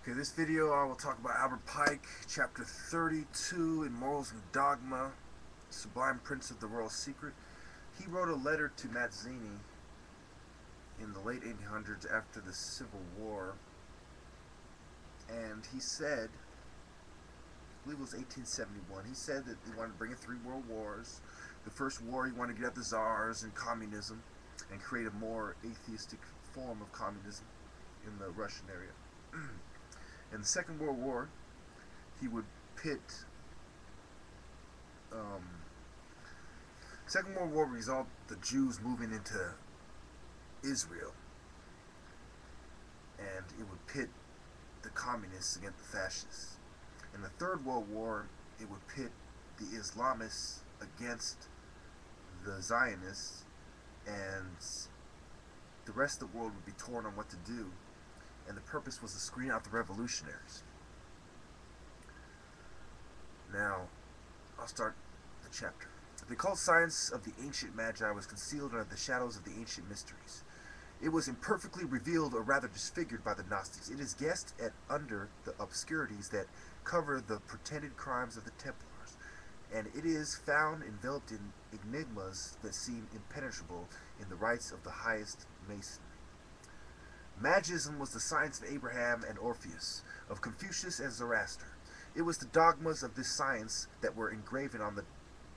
Okay, this video I will talk about Albert Pike, chapter 32 in Morals and Dogma, Sublime Prince of the Royal Secret. He wrote a letter to Mazzini in the late 1800s after the Civil War, and he said, I believe it was 1871, he said that he wanted to bring in 3 world wars. The first war, he wanted to get at the czars and communism and create a more atheistic form of communism in the Russian area. In the Second World War, he would pit. Second World War resulted the Jews moving into Israel, and it would pit the communists against the fascists. In the Third World War, it would pit the Islamists against the Zionists, and the rest of the world would be torn on what to do. And the purpose was to screen out the revolutionaries. Now, I'll start the chapter. The occult science of the ancient magi was concealed under the shadows of the ancient mysteries. It was imperfectly revealed, or rather disfigured, by the Gnostics. It is guessed at under the obscurities that cover the pretended crimes of the Templars, and it is found enveloped in enigmas that seem impenetrable in the rites of the highest masonry. Magism was the science of Abraham and Orpheus, of Confucius and Zoroaster. It was the dogmas of this science that were engraven on the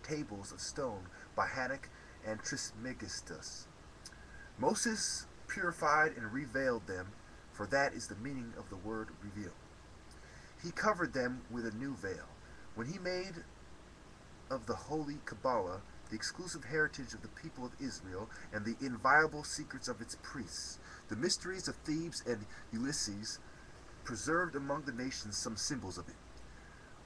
tables of stone by Hanok and Trismegistus. Moses purified and revealed them, for that is the meaning of the word reveal. He covered them with a new veil. When he made of the holy Kabbalah the exclusive heritage of the people of Israel and the inviolable secrets of its priests, the mysteries of Thebes and Ulysses preserved among the nations some symbols of it,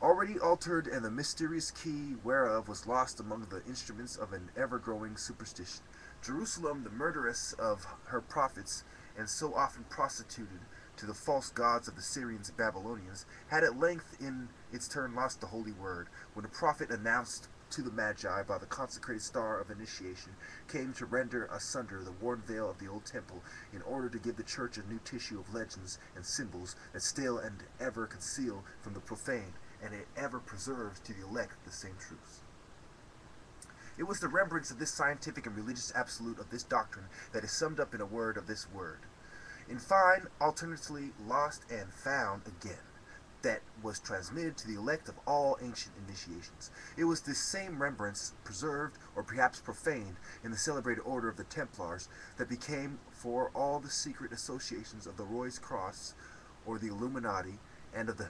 already altered, and the mysterious key whereof was lost among the instruments of an ever-growing superstition. Jerusalem, the murderess of her prophets, and so often prostituted to the false gods of the Syrians and Babylonians, had at length in its turn lost the holy word, when a prophet announced to the Magi by the consecrated star of initiation came to render asunder the worn veil of the old temple in order to give the church a new tissue of legends and symbols that still and ever conceal from the profane, and it ever preserves to the elect the same truths. It was the remembrance of this scientific and religious absolute of this doctrine that is summed up in a word of this word. In fine, alternately lost and found again, that was transmitted to the elect of all ancient initiations. It was this same remembrance, preserved or perhaps profaned in the celebrated order of the Templars, that became for all the secret associations of the Roy's Cross or the Illuminati and of the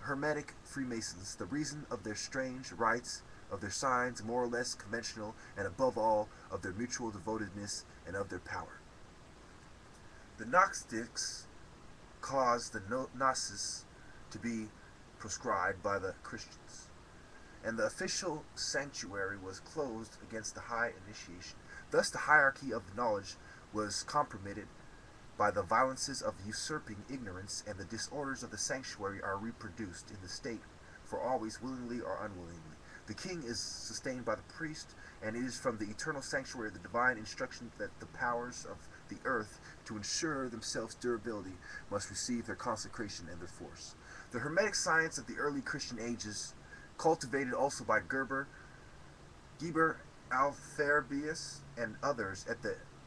Hermetic Freemasons the reason of their strange rites, of their signs more or less conventional, and above all of their mutual devotedness and of their power. The Gnostics caused the Gnosis to be proscribed by the Christians, and the official sanctuary was closed against the high initiation. Thus the hierarchy of knowledge was compromised by the violences of usurping ignorance, and the disorders of the sanctuary are reproduced in the state for always, willingly or unwillingly. The king is sustained by the priest, and it is from the eternal sanctuary of the divine instruction that the powers of the earth, to ensure themselves durability, must receive their consecration and their force. The Hermetic science of the early Christian ages, cultivated also by Geber, Altharibius, and others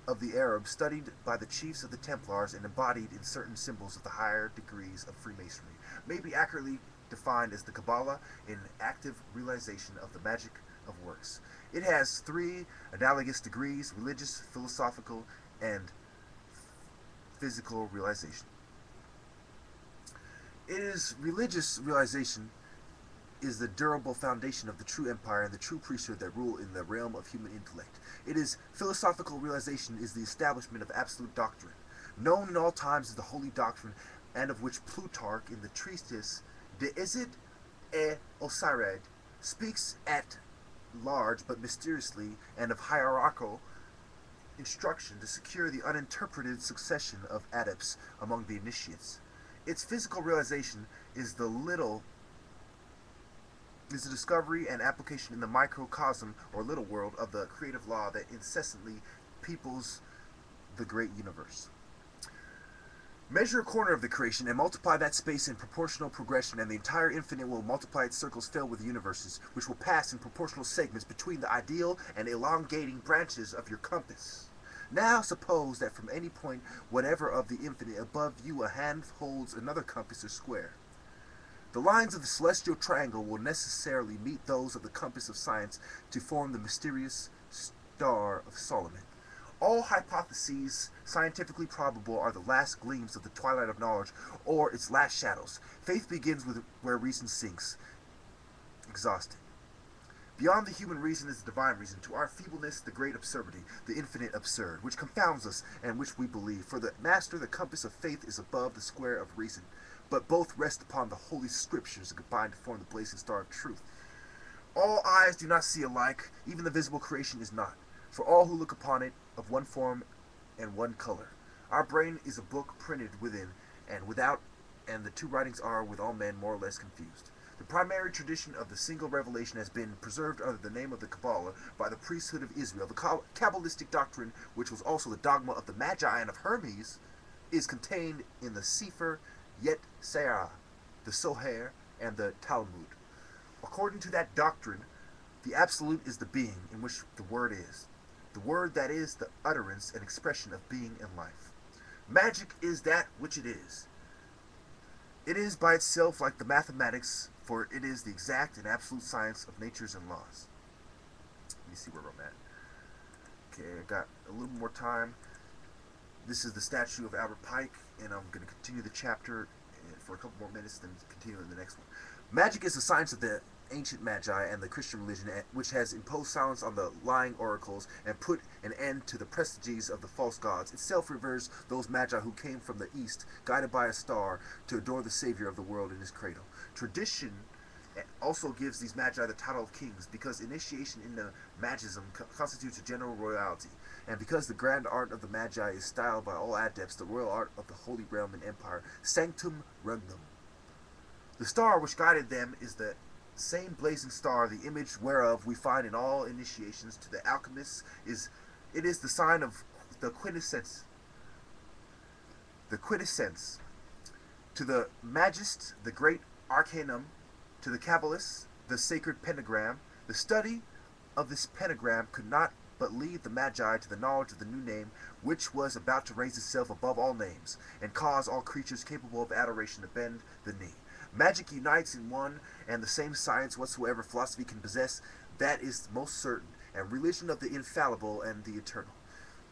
of the Arabs, studied by the chiefs of the Templars and embodied in certain symbols of the higher degrees of Freemasonry, may be accurately defined as the Kabbalah in active realization of the magic of works. It has 3 analogous degrees: religious, philosophical, and physical realization. It is religious realization is the durable foundation of the true empire and the true priesthood that rule in the realm of human intellect. It is philosophical realization is the establishment of absolute doctrine, known in all times as the holy doctrine, and of which Plutarch in the treatise De Isid et Osirid speaks at large but mysteriously, and of hierarchical instruction to secure the uninterpreted succession of adepts among the initiates. Its physical realization is the discovery and application in the microcosm or little world of the creative law that incessantly peoples the great universe. Measure a corner of the creation and multiply that space in proportional progression, and the entire infinite will multiply its circles filled with universes, which will pass in proportional segments between the ideal and elongating branches of your compass. Now suppose that from any point whatever of the infinite above you a hand holds another compass or square. The lines of the celestial triangle will necessarily meet those of the compass of science to form the mysterious star of Solomon. All hypotheses scientifically probable are the last gleams of the twilight of knowledge, or its last shadows. Faith begins with where reason sinks, exhausted. Beyond the human reason is the divine reason. To our feebleness, the great absurdity, the infinite absurd, which confounds us and which we believe. For the master, the compass of faith is above the square of reason. But both rest upon the holy scriptures and combine to form the blazing star of truth. All eyes do not see alike, even the visible creation is not. For all who look upon it, of one form and one color. Our brain is a book printed within and without, and the two writings are, with all men, more or less confused. The primary tradition of the single revelation has been preserved under the name of the Kabbalah by the priesthood of Israel. The Kabbalistic doctrine, which was also the dogma of the Magi and of Hermes, is contained in the Sefer Yetzirah, the Soher, and the Talmud. According to that doctrine, the Absolute is the being in which the Word is. The Word that is the utterance and expression of being and life. Magic is that which it is. It is by itself like the mathematics, for it is the exact and absolute science of natures and laws. Let me see where I'm at. Okay, I got a little more time. This is the statue of Albert Pike, and I'm going to continue the chapter for a couple more minutes, then continue in the next one. Magic is the science of the ancient magi and the Christian religion, which has imposed silence on the lying oracles and put an end to the prestiges of the false gods. Itself reveres those magi who came from the east, guided by a star, to adore the Savior of the world in his cradle. Tradition also gives these magi the title of kings, because initiation into magism constitutes a general royalty, and because the grand art of the magi is styled by all adepts the royal art of the Holy Realm and Empire, sanctum regnum. The star which guided them is the same blazing star, the image whereof we find in all initiations. To the alchemists it is the sign of the quintessence. To the magist, the great arcanum. To the Kabbalists, the sacred pentagram. The study of this pentagram could not but lead the Magi to the knowledge of the new name, which was about to raise itself above all names, and cause all creatures capable of adoration to bend the knee. Magic unites in one and the same science whatsoever philosophy can possess, that is most certain, and religion of the infallible and the eternal.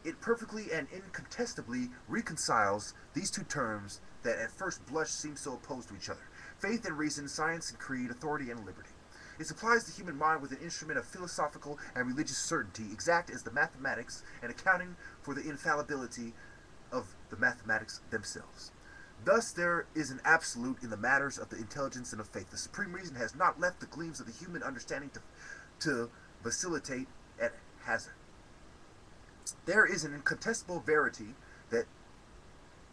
It perfectly and incontestably reconciles these two terms that at first blush seem so opposed to each other: faith and reason, science and creed, authority and liberty. It supplies the human mind with an instrument of philosophical and religious certainty, exact as the mathematics, and accounting for the infallibility of the mathematics themselves. Thus there is an absolute in the matters of the intelligence and of faith. The supreme reason has not left the gleams of the human understanding to vacillate at hazard. There is an incontestable verity that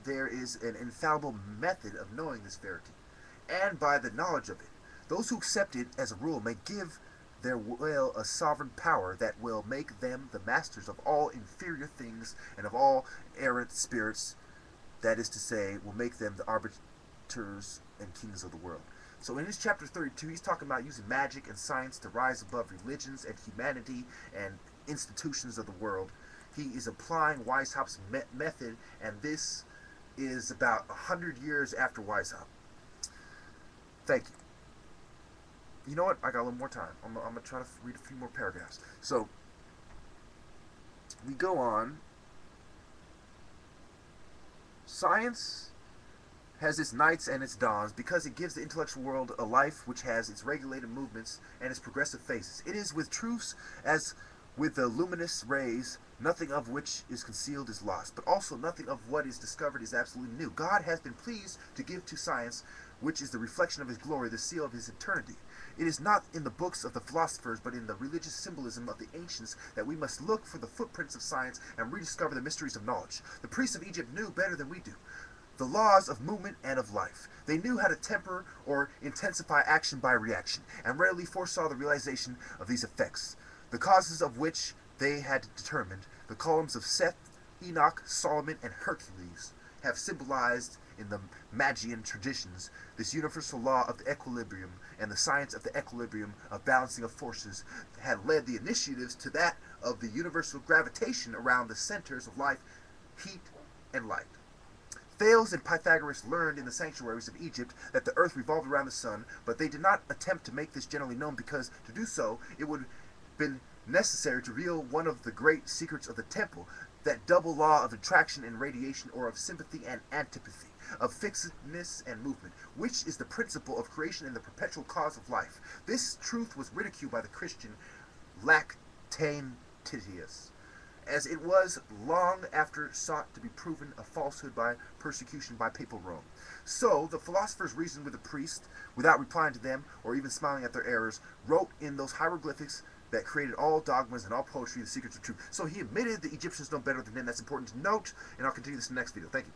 there is an infallible method of knowing this verity, and by the knowledge of it, those who accept it as a rule may give their will a sovereign power that will make them the masters of all inferior things and of all errant spirits, that is to say, will make them the arbiters and kings of the world. So in his chapter 32, he's talking about using magic and science to rise above religions and humanity and institutions of the world. He is applying Weishaupt's method, and this is about 100 years after Weishaupt. Thank you. You know what? I got a little more time. I'm going to try to read a few more paragraphs. So, we go on. Science has its nights and its dawns because it gives the intellectual world a life which has its regulated movements and its progressive phases. It is with truths as with the luminous rays, nothing of which is concealed is lost, but also nothing of what is discovered is absolutely new. God has been pleased to give to science, which is the reflection of his glory, the seal of his eternity. It is not in the books of the philosophers, but in the religious symbolism of the ancients that we must look for the footprints of science and rediscover the mysteries of knowledge. The priests of Egypt knew better than we do the laws of movement and of life. They knew how to temper or intensify action by reaction, and readily foresaw the realization of these effects, the causes of which they had determined. The columns of Seth, Enoch, Solomon, and Hercules have symbolized in the Magian traditions this universal law of the equilibrium, and the science of the equilibrium of balancing of forces had led the initiatives to that of the universal gravitation around the centers of life, heat and light. Thales and Pythagoras learned in the sanctuaries of Egypt that the earth revolved around the sun, but they did not attempt to make this generally known, because to do so it would have been necessary to reveal one of the great secrets of the temple, that double law of attraction and radiation, or of sympathy and antipathy, of fixedness and movement, which is the principle of creation and the perpetual cause of life. This truth was ridiculed by the Christian Lactantius, as it was long after sought to be proven a falsehood by persecution by papal Rome. So the philosophers reasoned with the priests, without replying to them or even smiling at their errors, wrote in those hieroglyphics that created all dogmas and all poetry the secrets of truth. So he admitted the Egyptians know better than him. That's important to note, and I'll continue this in the next video. Thank you.